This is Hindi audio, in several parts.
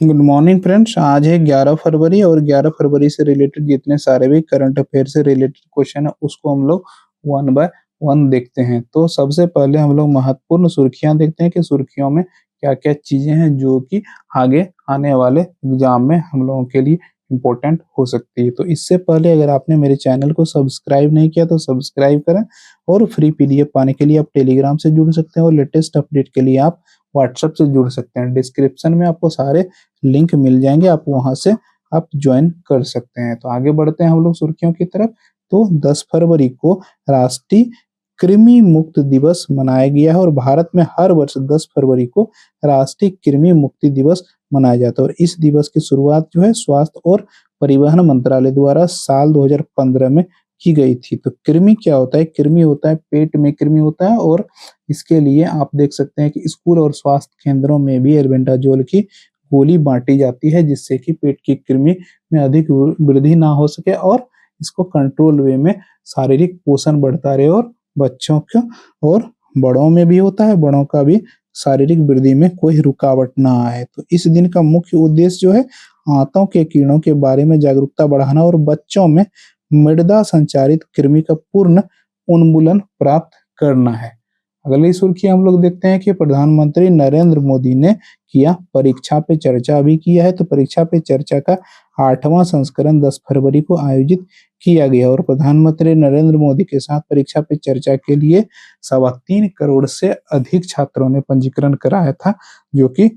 Good morning friends. आज है 11 फरवरी और 11 फरवरी से रिलेटेड जितने सारे भी करंट अफेयर से रिलेटेड क्वेश्चन है उसको हम लोग वन बाय वन देखते हैं। तो सबसे पहले हम लोग महत्वपूर्ण सुर्खियां देखते हैं कि सुर्खियों में क्या क्या चीजें हैं जो कि आगे आने वाले एग्जाम में हम लोगों के लिए इम्पोर्टेंट हो सकती है। तो इससे पहले अगर आपने मेरे चैनल को सब्सक्राइब नहीं किया तो सब्सक्राइब करें और फ्री पीडीएफ पाने के लिए आप टेलीग्राम से जुड़ सकते हैं और लेटेस्ट अपडेट के लिए आप व्हाट्सएप से जुड़ सकते हैं। डिस्क्रिप्शन में आपको सारे लिंक मिल जाएंगे, आप वहां से आप ज्वाइन कर सकते हैं। तो आगे बढ़ते हैं हम लोग सुर्खियों की तरफ। तो 10 फरवरी को राष्ट्रीय कृमि मुक्त दिवस मनाया गया है और भारत में हर वर्ष 10 फरवरी को राष्ट्रीय कृमि मुक्ति दिवस मनाया जाता है। और इस दिवस की शुरुआत जो है स्वास्थ्य और परिवहन मंत्रालय द्वारा साल 2015 में की गई थी। तो कृमि क्या होता है? कृमि होता है पेट में कृमि होता है और इसके लिए आप देख सकते हैं कि स्कूल और स्वास्थ्य केंद्रों में भी एल्बेंडाजोल की गोली बांटी जाती है जिससे कि पेट की कृमि में अधिक वृद्धि ना हो सके और इसको कंट्रोल वे में शारीरिक पोषण बढ़ता रहे और बच्चों का और बड़ों में भी होता है, बड़ों का भी शारीरिक वृद्धि में कोई रुकावट ना आए। तो इस दिन का मुख्य उद्देश्य जो है आंतों के कीड़ों के बारे में जागरूकता बढ़ाना और बच्चों में मृदा संचारित कृमि का पूर्ण उन्मूलन प्राप्त करना है। अगली सुर्खी हम लोग देखते हैं कि प्रधानमंत्री नरेंद्र मोदी ने किया परीक्षा पे चर्चा भी किया है। तो परीक्षा पे चर्चा का 8वां संस्करण 10 फरवरी को आयोजित किया गया और प्रधानमंत्री नरेंद्र मोदी के साथ परीक्षा पे चर्चा के लिए 3.25 करोड़ से अधिक छात्रों ने पंजीकरण कराया था जो कि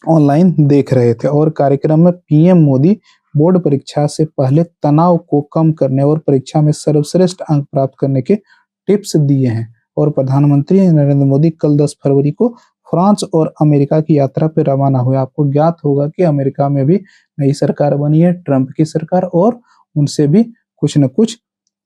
ऑनलाइन देख रहे थे। और कार्यक्रम में पीएम मोदी बोर्ड परीक्षा से पहले तनाव को कम करने और परीक्षा में सर्वश्रेष्ठ अंक प्राप्त करने के टिप्स दिए हैं। और प्रधानमंत्री नरेंद्र मोदी कल 10 फरवरी को फ्रांस और अमेरिका की यात्रा पर रवाना हुए। आपको ज्ञात होगा कि अमेरिका में भी नई सरकार बनी है, ट्रंप की सरकार, और उनसे भी कुछ न कुछ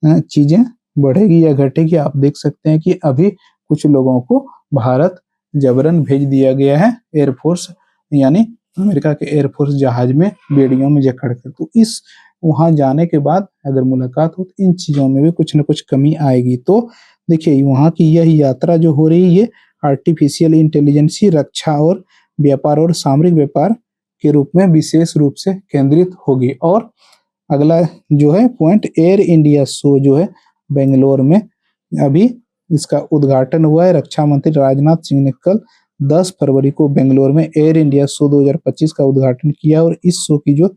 चीजें बढ़ेगी या घटेगी। आप देख सकते हैं कि अभी कुछ लोगों को भारत जबरन भेज दिया गया है एयरफोर्स यानी अमेरिका के एयरफोर्स जहाज में बेड़ियों में जकड़ कर। तो इस वहां जाने के बाद अगर मुलाकात हो तो इन चीजों में भी कुछ न कुछ कमी आएगी। तो देखिए वहां की यह यात्रा जो हो रही है ये आर्टिफिशियल इंटेलिजेंस, रक्षा और व्यापार और सामरिक व्यापार के रूप में विशेष रूप से केंद्रित होगी। और अगला जो है पॉइंट, एयर इंडिया शो जो है बेंगलोर में अभी इसका उद्घाटन हुआ है। रक्षा मंत्री राजनाथ सिंह ने कल 10 फरवरी को बेंगलोर में एयर इंडिया शो 2025 का उद्घाटन किया और इस शो की जो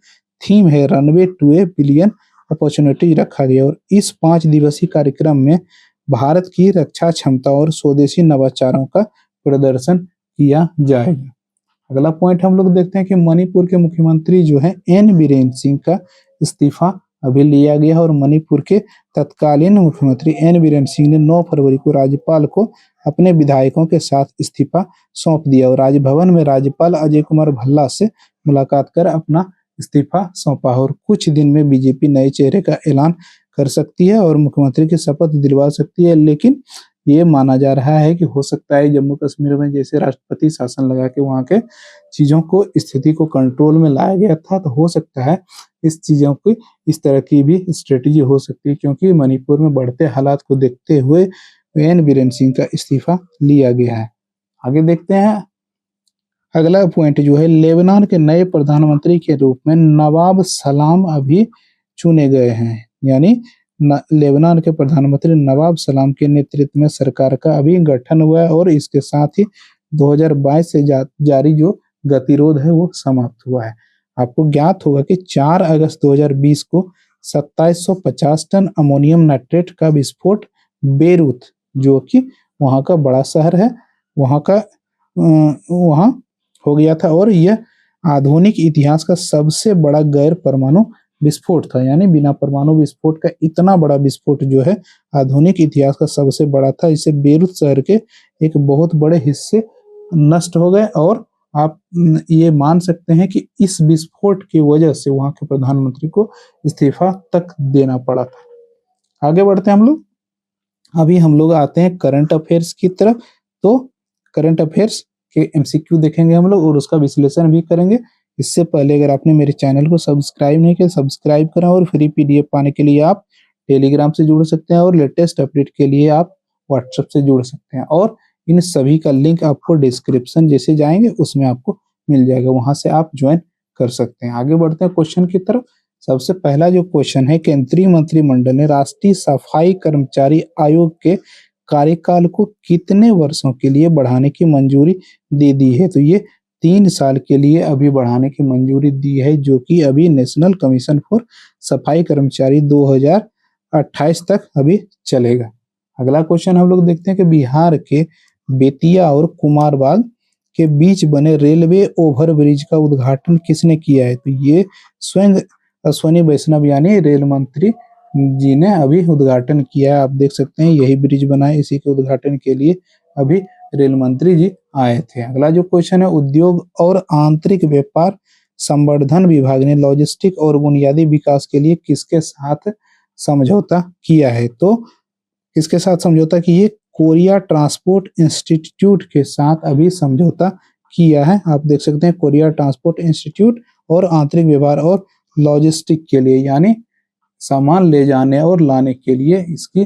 थीम है runway to a billion opportunity रखा गया। और इस 5 दिवसीय कार्यक्रम में भारत की रक्षा क्षमता और स्वदेशी नवाचारों का प्रदर्शन किया जाएगा। अगला पॉइंट हम लोग देखते हैं कि मणिपुर के मुख्यमंत्री जो है एन बीरेन सिंह का इस्तीफा अभी लिया गया है और मणिपुर के तत्कालीन मुख्यमंत्री एन बीरेन सिंह ने 9 फरवरी को राज्यपाल को अपने विधायकों के साथ इस्तीफा सौंप दिया और राजभवन में राज्यपाल अजय कुमार भल्ला से मुलाकात कर अपना इस्तीफा सौंपा और कुछ दिन में बीजेपी नए चेहरे का ऐलान कर सकती है और मुख्यमंत्री की शपथ दिलवा सकती है। लेकिन ये माना जा रहा है कि हो सकता है जम्मू कश्मीर में जैसे राष्ट्रपति शासन लगा के वहाँ के चीजों को स्थिति को कंट्रोल में लाया गया था, तो हो सकता है इस चीजों की इस तरह की भी स्ट्रेटेजी हो सकती है क्योंकि मणिपुर में बढ़ते हालात को देखते हुए एन बीरेन सिंह का इस्तीफा लिया गया है। आगे देखते हैं अगला पॉइंट जो है लेबनान के नए प्रधानमंत्री के रूप में नवाब सलाम अभी चुने गए हैं। यानी लेबनान के प्रधानमंत्री नवाब सलाम के नेतृत्व में सरकार का अभी गठन हुआ है और इसके साथ ही 2022 से जारी जो गतिरोध है वो समाप्त हुआ है। आपको ज्ञात होगा कि 4 अगस्त 2020 को 2750 टन अमोनियम नाइट्रेट का विस्फोट बेरूत जो कि वहाँ का बड़ा शहर है वहाँ हो गया था और यह आधुनिक इतिहास का सबसे बड़ा गैर परमाणु विस्फोट था। यानी बिना परमाणु विस्फोट का इतना बड़ा विस्फोट जो है आधुनिक इतिहास का सबसे बड़ा था। इससे बेरूत शहर के एक बहुत बड़े हिस्से नष्ट हो गए और आप ये मान सकते हैं कि इस विस्फोट की वजह से वहां के प्रधानमंत्री को इस्तीफा तक देना पड़ा था। आगे बढ़ते हैं हम लोग। अभी हम लोग आते हैं करंट अफेयर्स की तरफ। तो करंट अफेयर्स के एमसीक्यू देखेंगे हम लोग और उसका विश्लेषण भी करेंगे। इससे पहले अगर आपने मेरे चैनल को सब्सक्राइब नहीं किया सब्सक्राइब करें और फ्री पीडीएफ पाने के लिए आप टेलीग्राम से जुड़ सकते हैं और लेटेस्ट अपडेट के लिए आप व्हाट्सएप से जुड़ सकते हैं और इन सभी का लिंक आपको डिस्क्रिप्शन जैसे जाएंगे उसमें आपको मिल जाएगा, वहां से आप ज्वाइन कर सकते हैं। आगे बढ़ते हैं क्वेश्चन की तरफ। सबसे पहला जो क्वेश्चन है, केंद्रीय मंत्रिमंडल ने राष्ट्रीय सफाई कर्मचारी आयोग के कार्यकाल को कितने वर्षों के लिए बढ़ाने की मंजूरी दे दी है? तो ये 3 साल के लिए अभी बढ़ाने की मंजूरी दी है, जो कि अभी नेशनल कमीशन फॉर सफाई कर्मचारी 2028 तक अभी चलेगा। अगला क्वेश्चन हम लोग देखते हैं कि बिहार के बेतिया और कुमारबाग के बीच बने रेलवे ओवरब्रिज का उद्घाटन किसने किया है? तो ये स्वयं अश्विनी वैष्णव यानी रेल मंत्री जी ने अभी उद्घाटन किया है। आप देख सकते हैं यही ब्रिज बना है, इसी के उद्घाटन के लिए अभी रेल मंत्री जी आए थे। अगला जो क्वेश्चन है, उद्योग और आंतरिक व्यापार संवर्धन विभाग ने लॉजिस्टिक और बुनियादी विकास के लिए किसके साथ समझौता किया है? तो किसके साथ समझौता किए? कोरिया ट्रांसपोर्ट इंस्टीट्यूट के साथ अभी समझौता किया है। आप देख सकते हैं कोरिया ट्रांसपोर्ट इंस्टीट्यूट और आंतरिक व्यवहार और लॉजिस्टिक के लिए, यानी सामान ले जाने और लाने के लिए इसकी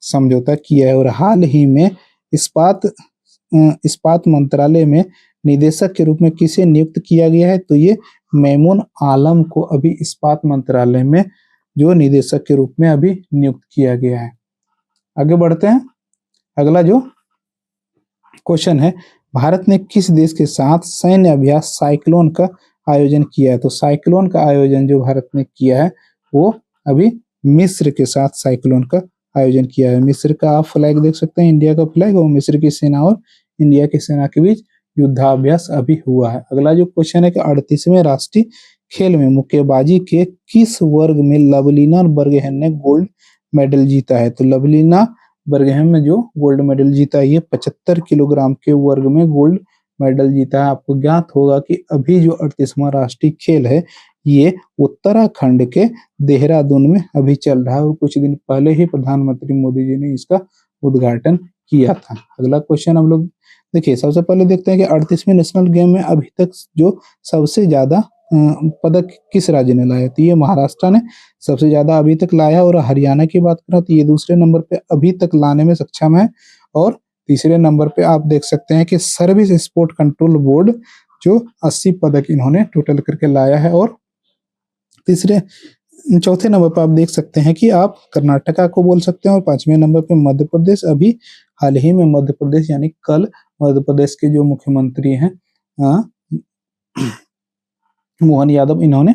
समझौता किया है। और हाल ही में इस्पात मंत्रालय में निदेशक के रूप में किसे नियुक्त किया गया है? तो ये मेमून आलम को अभी इस्पात मंत्रालय में जो निदेशक के रूप में अभी नियुक्त किया गया है। आगे बढ़ते हैं। अगला जो क्वेश्चन है, भारत ने किस देश के साथ सैन्य अभ्यास साइक्लोन का आयोजन किया है? तो साइक्लोन का आयोजन जो भारत ने किया है वो अभी मिस्र के साथ साइक्लोन का आयोजन किया है। मिस्र का आप फ्लैग देख सकते हैं, इंडिया का फ्लैग, और मिस्र की सेना और इंडिया की सेना के बीच युद्धाभ्यास अभी हुआ है। अगला जो क्वेश्चन है कि 38वें राष्ट्रीय खेल में मुक्केबाजी के किस वर्ग में लवलीना बर्गहेन ने गोल्ड मेडल जीता है? तो लवलीना बर्गहेन में जो गोल्ड मेडल जीता है, ये 75 किलोग्राम के वर्ग में गोल्ड मेडल जीता है। आपको ज्ञात होगा कि अभी जो 38वां राष्ट्रीय खेल है ये उत्तराखंड के देहरादून में अभी चल रहा है, और कुछ दिन पहले ही प्रधानमंत्री मोदी जी ने इसका उद्घाटन किया था। अगला क्वेश्चन हम लोग देखिए, सबसे पहले देखते हैं कि 38वें नेशनल गेम में अभी तक जो सबसे ज्यादा पदक किस राज्य ने लाया? तो ये महाराष्ट्र ने सबसे ज्यादा अभी तक लाया, और हरियाणा की बात करें तो ये दूसरे नंबर पे अभी तक लाने में सक्षम है। और तीसरे नंबर पे आप देख सकते हैं कि सर्विस स्पोर्ट कंट्रोल बोर्ड जो 80 पदक इन्होंने टोटल करके लाया है। और चौथे नंबर पर आप देख सकते हैं कि आप कर्नाटका को बोल सकते हैं, और 5वें नंबर पे मध्य प्रदेश। अभी हाल ही में मध्य प्रदेश यानी कल मध्य प्रदेश के जो मुख्यमंत्री हैं मोहन यादव, इन्होंने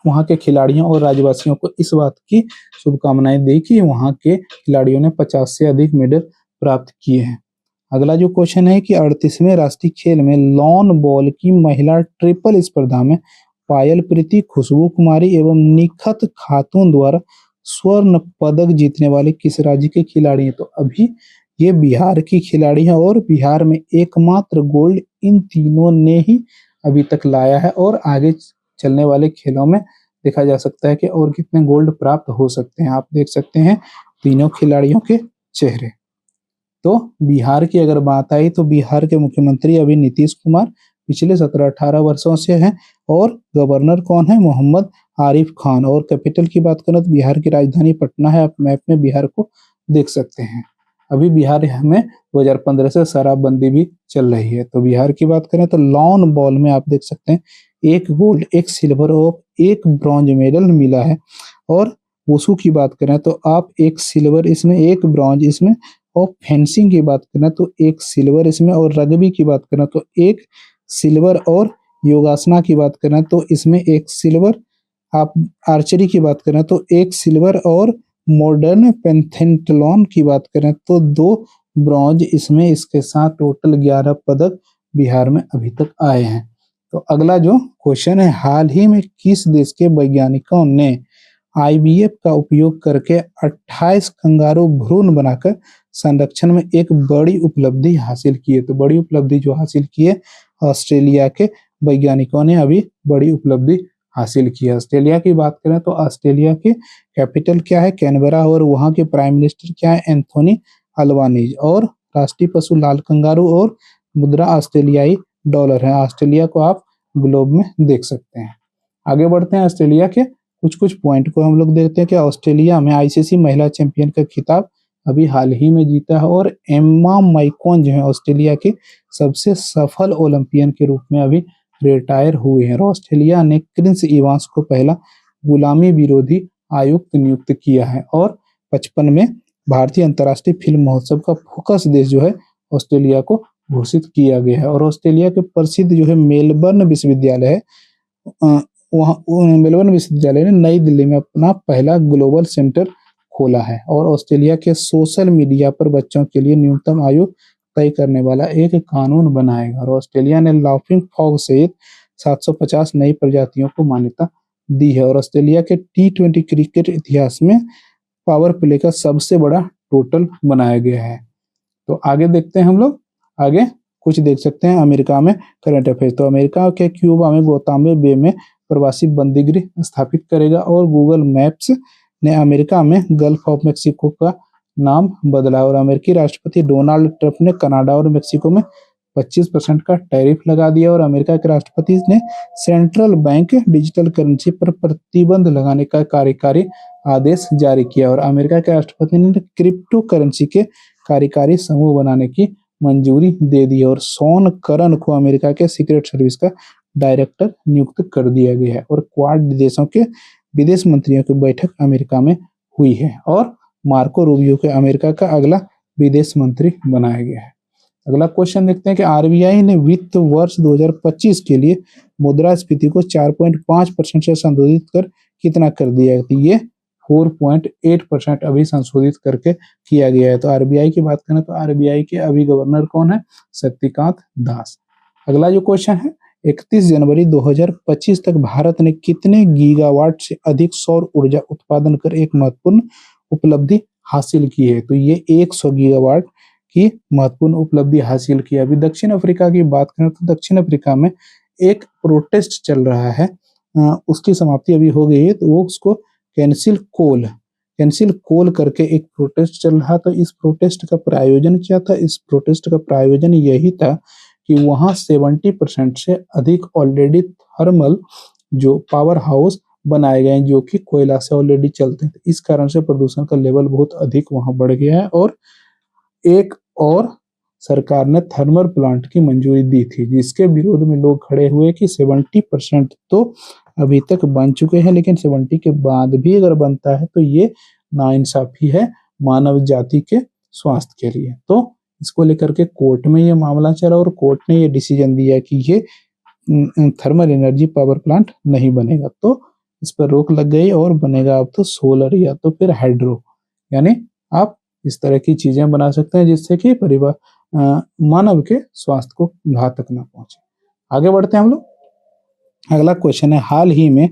वहां के खिलाड़ियों और राज्यवासियों को इस बात की शुभकामनाएं दी कि वहां के खिलाड़ियों ने 50 से अधिक मेडल प्राप्त किए हैं। अगला जो क्वेश्चन है कि 38वें राष्ट्रीय खेल में लॉन बॉल की महिला ट्रिपल स्पर्धा में पायल प्रीति, खुशबू कुमारी एवं निखत खातून द्वारा स्वर्ण पदक जीतने वाले किस राज्य के खिलाड़ी हैं? तो अभी ये बिहार की खिलाड़ी है, और बिहार में एकमात्र गोल्ड इन तीनों ने ही अभी तक लाया है। और आगे चलने वाले खेलों में देखा जा सकता है कि और कितने गोल्ड प्राप्त हो सकते हैं। आप देख सकते हैं तीनों खिलाड़ियों के चेहरे। तो बिहार की अगर बात आई तो बिहार के मुख्यमंत्री अभी नीतीश कुमार पिछले 17-18 वर्षों से हैं, और गवर्नर कौन है? मोहम्मद आरिफ खान। और कैपिटल की बात करें तो बिहार की राजधानी पटना है। आप मैप में बिहार को देख सकते हैं। अभी बिहार में 2015 से शराबबंदी भी चल रही है। तो बिहार की बात करें तो लॉन बॉल में आप देख सकते हैं 1 गोल्ड, 1 सिल्वर और 1 ब्रॉन्ज मेडल मिला है। और वुशु की बात करें तो आप 1 सिल्वर इसमें, 1 ब्रॉन्ज इसमें, और फेंसिंग की बात करें तो 1 सिल्वर इसमें, और रग्बी की बात करें तो 1 सिल्वर, और योगासना की बात करें तो इसमें 1 सिल्वर। आप आर्चरी की बात करें तो 1 सिल्वर, और मॉडर्न पेंथेंटलॉन की बात करें तो 2 ब्रॉन्ज इसमें। इसके साथ टोटल 11 पदक बिहार में अभी तक आए हैं। तो अगला जो क्वेश्चन है, हाल ही में किस देश के वैज्ञानिकों ने आईवीएफ का उपयोग करके 28 कंगारू भ्रूण बनाकर संरक्षण में एक बड़ी उपलब्धि हासिल की है? तो बड़ी उपलब्धि जो हासिल की है, ऑस्ट्रेलिया के वैज्ञानिकों ने अभी बड़ी उपलब्धि हासिल की है। ऑस्ट्रेलिया की बात करें तो ऑस्ट्रेलिया के कैपिटल क्या है? कैनबरा। और वहां के प्राइम मिनिस्टर क्या है? Anthony Albanese. और राष्ट्रीय पशु लाल कंगारू, और मुद्रा ऑस्ट्रेलियाई डॉलर है। ऑस्ट्रेलिया को आप ग्लोब में देख सकते हैं। आगे बढ़ते हैं, ऑस्ट्रेलिया के कुछ कुछ पॉइंट को हम लोग देखते हैं कि ऑस्ट्रेलिया में आईसीसी महिला चैंपियन का खिताब अभी हाल ही में जीता है, और एम्मा मैकॉन जो है ऑस्ट्रेलिया के सबसे सफल ओलंपियन के रूप में अभी रिटायर हुए हैं और ऑस्ट्रेलिया ने क्रिस इवांस को पहला गुलामी विरोधी आयुक्त नियुक्त किया है और 55 में भारतीय अंतर्राष्ट्रीय फिल्म महोत्सव का फोकस देश जो है ऑस्ट्रेलिया को घोषित किया गया है और ऑस्ट्रेलिया के प्रसिद्ध जो है मेलबर्न विश्वविद्यालय है, वहाँ मेलबर्न विश्वविद्यालय ने नई दिल्ली में अपना पहला ग्लोबल सेंटर खोला है और ऑस्ट्रेलिया के सोशल मीडिया पर बच्चों के लिए न्यूनतम आयु तय करने वाला एक कानून बनाएगा और ऑस्ट्रेलिया ने लाफिंग फ्रॉग सहित 750 नई प्रजातियों को मान्यता दी है और ऑस्ट्रेलिया के T20 क्रिकेट इतिहास में पावर प्ले का सबसे बड़ा टोटल बनाया गया है। तो आगे देखते हैं हम लोग, आगे कुछ देख सकते हैं अमेरिका में करंट अफेयर। तो अमेरिका के क्यूबा में गोतामे बे में प्रवासी बंदीगृह स्थापित करेगा और गूगल मैप्स ने अमेरिका में गल्फ ऑफ मेक्सिको का नाम बदला और अमेरिकी राष्ट्रपति डोनाल्ड ट्रंप ने कनाडा और मेक्सिको में 25% का टैरिफ लगा दिया और अमेरिका के राष्ट्रपति ने सेंट्रल बैंक डिजिटल करेंसी पर प्रतिबंध लगाने का कार्यकारी आदेश जारी किया और अमेरिका के राष्ट्रपति ने क्रिप्टो करेंसी के कार्यकारी समूह बनाने की मंजूरी दे दी और शॉन करन को अमेरिका के सीक्रेट सर्विस का डायरेक्टर नियुक्त कर दिया गया है और क्वाड देशों के विदेश मंत्रियों की बैठक अमेरिका में हुई है और मार्को रूबियो को अमेरिका का अगला विदेश मंत्री बनाया गया है। अगला क्वेश्चन देखते हैं कि आरबीआई ने वित्त वर्ष 2025 के लिए मुद्रास्फीति को 4.5% से संशोधित कर कितना कर दिया है? तो ये 4.8% अभी संशोधित करके किया गया है। तो आरबीआई की बात करें तो आरबीआई के अभी गवर्नर कौन है? शक्तिकांत दास। अगला जो क्वेश्चन है 31 जनवरी 2025 तक भारत ने कितने गीगावाट से अधिक सौर ऊर्जा उत्पादन कर एक महत्वपूर्ण उपलब्धि हासिल की है? तो ये 100 गीगावाट की महत्वपूर्ण उपलब्धि हासिल की। अभी दक्षिण अफ्रीका की बात करें तो दक्षिण अफ्रीका में एक प्रोटेस्ट चल रहा है, उसकी समाप्ति अभी हो गई है, तो वो उसको कैंसिल कोल करके एक प्रोटेस्ट चल रहा। तो इस प्रोटेस्ट का प्रायोजन क्या था? इस प्रोटेस्ट का प्रायोजन यही था कि वहाँ 70% से अधिक ऑलरेडी थर्मल जो पावर हाउस बनाए गए हैं जो कि कोयला से ऑलरेडी चलते हैं। इस कारण से प्रदूषण का लेवल बहुत अधिक वहाँ बढ़ गया है और एक और सरकार ने थर्मल प्लांट की मंजूरी दी थी जिसके विरोध में लोग खड़े हुए कि 70% तो अभी तक बन चुके हैं, लेकिन 70 के बाद भी अगर बनता है तो ये नाइंसाफी है मानव जाति के स्वास्थ्य के लिए। तो इसको लेकर के कोर्ट में ये मामला चला और कोर्ट ने ये डिसीजन दिया कि ये थर्मल एनर्जी पावर प्लांट नहीं बनेगा, तो इस पर रोक लग गई और बनेगा अब तो सोलर या तो फिर हाइड्रो, यानी आप इस तरह की चीजें बना सकते हैं जिससे कि मानव के स्वास्थ्य को घातक ना पहुंचे। आगे बढ़ते हैं हम लोग। अगला क्वेश्चन है हाल ही में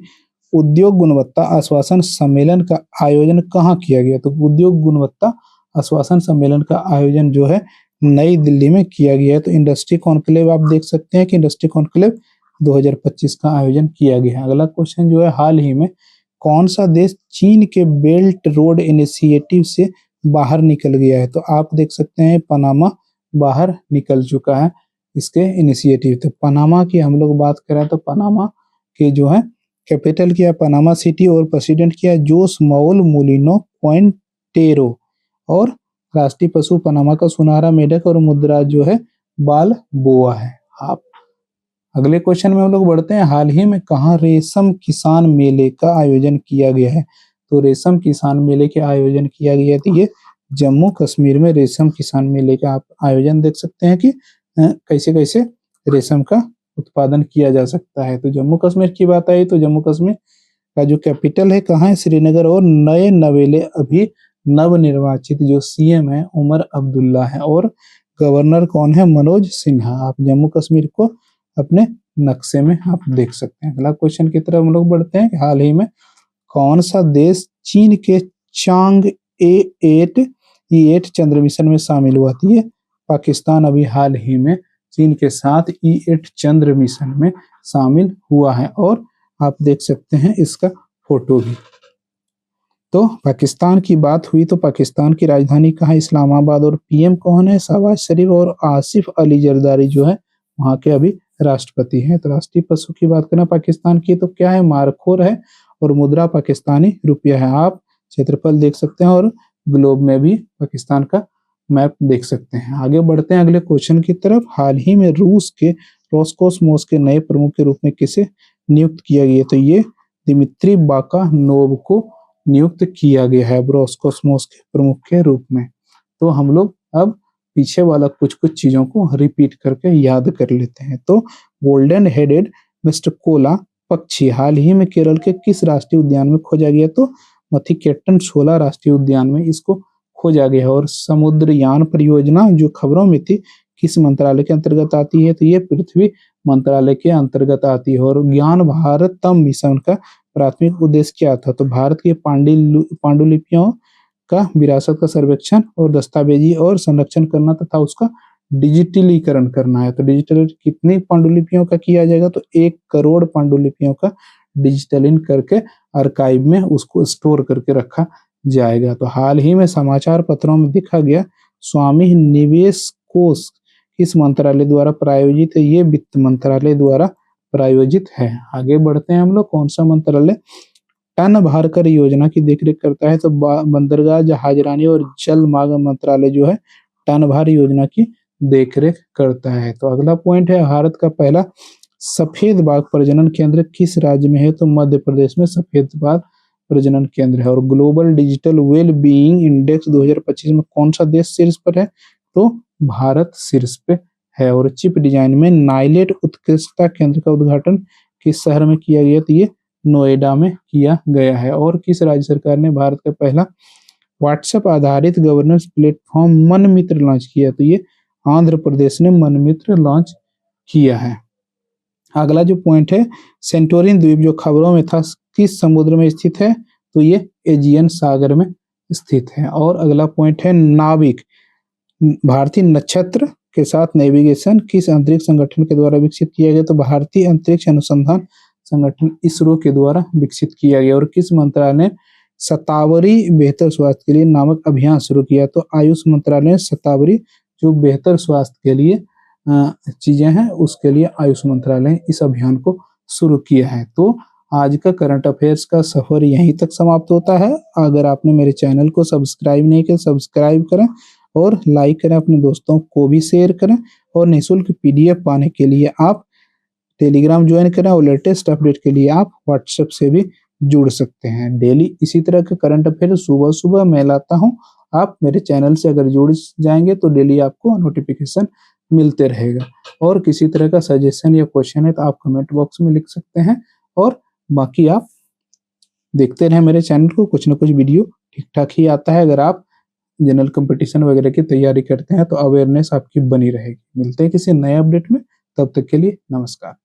उद्योग गुणवत्ता आश्वासन सम्मेलन का आयोजन कहाँ किया गया? तो उद्योग गुणवत्ता आश्वासन सम्मेलन का आयोजन जो है नई दिल्ली में किया गया है। तो इंडस्ट्री कॉन्क्लेव आप देख सकते हैं कि इंडस्ट्री कॉन्क्लेव 2025 का आयोजन किया गया है। अगला क्वेश्चन जो है हाल ही में कौन सा देश चीन के बेल्ट रोड इनिशिएटिव से बाहर निकल गया है? तो आप देख सकते हैं पनामा बाहर निकल चुका है इसके इनिशिएटिव। तो पनामा की हम लोग बात करें तो पनामा के जो है कैपिटल किया पनामा सिटी और प्रेसिडेंट किया जोस मौल मोलिनो क्विंटेरो और राष्ट्रीय पशु पनामा का सुनहरा मेढक और मुद्रा जो है बाल बोआ है। आप अगले क्वेश्चन में हम लोग बढ़ते हैं। हाल ही में कहाँ रेशम किसान मेले का आयोजन किया गया है? तो रेशम किसान मेले के आयोजन किया गया है तो ये जम्मू कश्मीर में रेशम किसान मेले का आप आयोजन देख सकते हैं कि कैसे कैसे रेशम का उत्पादन किया जा सकता है। तो जम्मू कश्मीर की बात आई तो जम्मू कश्मीर का जो कैपिटल है कहाँ है? श्रीनगर और नए नवेले अभी नवनिर्वाचित जो सीएम है उमर अब्दुल्ला है और गवर्नर कौन है? मनोज सिन्हा। आप जम्मू कश्मीर को अपने नक्शे में आप देख सकते हैं। अगला क्वेश्चन की तरफ हम लोग बढ़ते हैं। हाल ही में कौन सा देश चीन के चांग E8 चंद्र मिशन में शामिल हुआ? थी ये पाकिस्तान अभी हाल ही में चीन के साथ E8 चंद्र मिशन में शामिल हुआ है और आप देख सकते हैं इसका फोटो भी। तो पाकिस्तान की बात हुई तो पाकिस्तान की राजधानी कहाँ? इस्लामाबाद और पीएम कौन है? शहबाज शरीफ और आसिफ अली जरदारी जो है वहाँ के अभी राष्ट्रपति हैं। तो राष्ट्रीय पशु की बात करें पाकिस्तान की तो क्या है? मारखोर है और मुद्रा पाकिस्तानी रुपया है। आप क्षेत्रफल देख सकते हैं और ग्लोब में भी पाकिस्तान का मैप देख सकते हैं। आगे बढ़ते हैं अगले क्वेश्चन की तरफ। हाल ही में रूस के रोस्कोसमोस के नए प्रमुख के रूप में किसे नियुक्त किया गया? तो ये दिमित्री बाकानोव को नियुक्त किया गया है रोस्कोसमोस के प्रमुख के रूप में। तो हम लोग अब पीछे वाला कुछ-कुछ चीज़ों को रिपीट करके याद कर लेते हैं। तो गोल्डन हेडेड मिस्टिकोला पक्षी हाल ही में केरल के किस राष्ट्रीय उद्यान में खोजा गया? तो मथिकेटन शोला राष्ट्रीय उद्यान में इसको खोजा गया है। और समुद्रयान परियोजना जो खबरों में थी किस मंत्रालय के अंतर्गत आती है? तो ये पृथ्वी मंत्रालय के अंतर्गत आती है। और ज्ञान भारतम मिशन का प्राथमिक उद्देश्य क्या था? तो भारत की पांडुलिपियों का विरासत का सर्वेक्षण और दस्तावेजी और संरक्षण करना तथा उसका डिजिटलीकरण करना है। तो डिजिटल कितनी पांडुलिपियों का किया जाएगा? तो 1 करोड़ पांडुलिपियों का डिजिटलिंग करके आर्काइव में उसको स्टोर करके रखा जाएगा। तो हाल ही में समाचार पत्रों में देखा गया स्वामी निवेश कोष किस मंत्रालय द्वारा प्रायोजित है? ये वित्त मंत्रालय द्वारा प्रायोजित है। आगे बढ़ते हैं हम लोग। कौन सा मंत्रालय टन भारकर योजना की देखरेख करता है? तो बंदरगाह, जहाजरानी और जल मार्ग मंत्रालय जो है टन भार योजना की देखरेख करता है। तो अगला पॉइंट है भारत का पहला सफेद बाघ प्रजनन केंद्र किस राज्य में है? तो मध्य प्रदेश में सफेद बाघ प्रजनन केंद्र है। और global digital well being index 2025 में कौन सा देश शीर्ष पर है? तो भारत शीर्ष पे है। और चिप डिजाइन में नाइलेट उत्कृष्टता केंद्र का उद्घाटन किस शहर में किया गया? तो ये नोएडा में किया गया है। और किस राज्य सरकार ने भारत का पहला व्हाट्सएप आधारित गवर्नेंस प्लेटफॉर्म मन मित्र लॉन्च किया? तो ये आंध्र प्रदेश ने मन मित्र लॉन्च किया है। अगला जो पॉइंट है सेंटोरिन द्वीप जो खबरों में था किस समुद्र में स्थित है? तो ये एजियन सागर में स्थित है। और अगला पॉइंट है नाविक भारतीय नक्षत्र के साथ नेविगेशन किस अंतरिक्ष संगठन के द्वारा विकसित किया गया? तो भारतीय अंतरिक्ष अनुसंधान संगठन इसरो के द्वारा विकसित किया गया। और किस मंत्रालय ने शतावरी बेहतर स्वास्थ्य के लिए नामक अभियान शुरू किया? तो आयुष मंत्रालय ने शतावरी जो बेहतर स्वास्थ्य के लिए चीजें हैं उसके लिए आयुष मंत्रालय ने इस अभियान को शुरू किया है। तो आज का करंट अफेयर्स का सफर यहीं तक समाप्त होता है। अगर आपने मेरे चैनल को सब्सक्राइब नहीं किया सब्सक्राइब करें और लाइक करें, अपने दोस्तों को भी शेयर करें। और निःशुल्क पीडीएफ पाने के लिए आप टेलीग्राम ज्वाइन करें और लेटेस्ट अपडेट के लिए आप व्हाट्सएप से भी जुड़ सकते हैं। डेली इसी तरह के करंट अफेयर सुबह सुबह मैं लाता हूं। आप मेरे चैनल से अगर जुड़ जाएंगे तो डेली आपको नोटिफिकेशन मिलते रहेगा। और किसी तरह का सजेशन या क्वेश्चन है तो आप कमेंट बॉक्स में लिख सकते हैं। और बाकी आप देखते रहें मेरे चैनल को, कुछ ना कुछ वीडियो ठीक ठाक ही आता है। अगर आप जनरल कंपटीशन वगैरह की तैयारी करते हैं तो अवेयरनेस आपकी बनी रहेगी। मिलते हैं किसी नए अपडेट में, तब तक के लिए नमस्कार।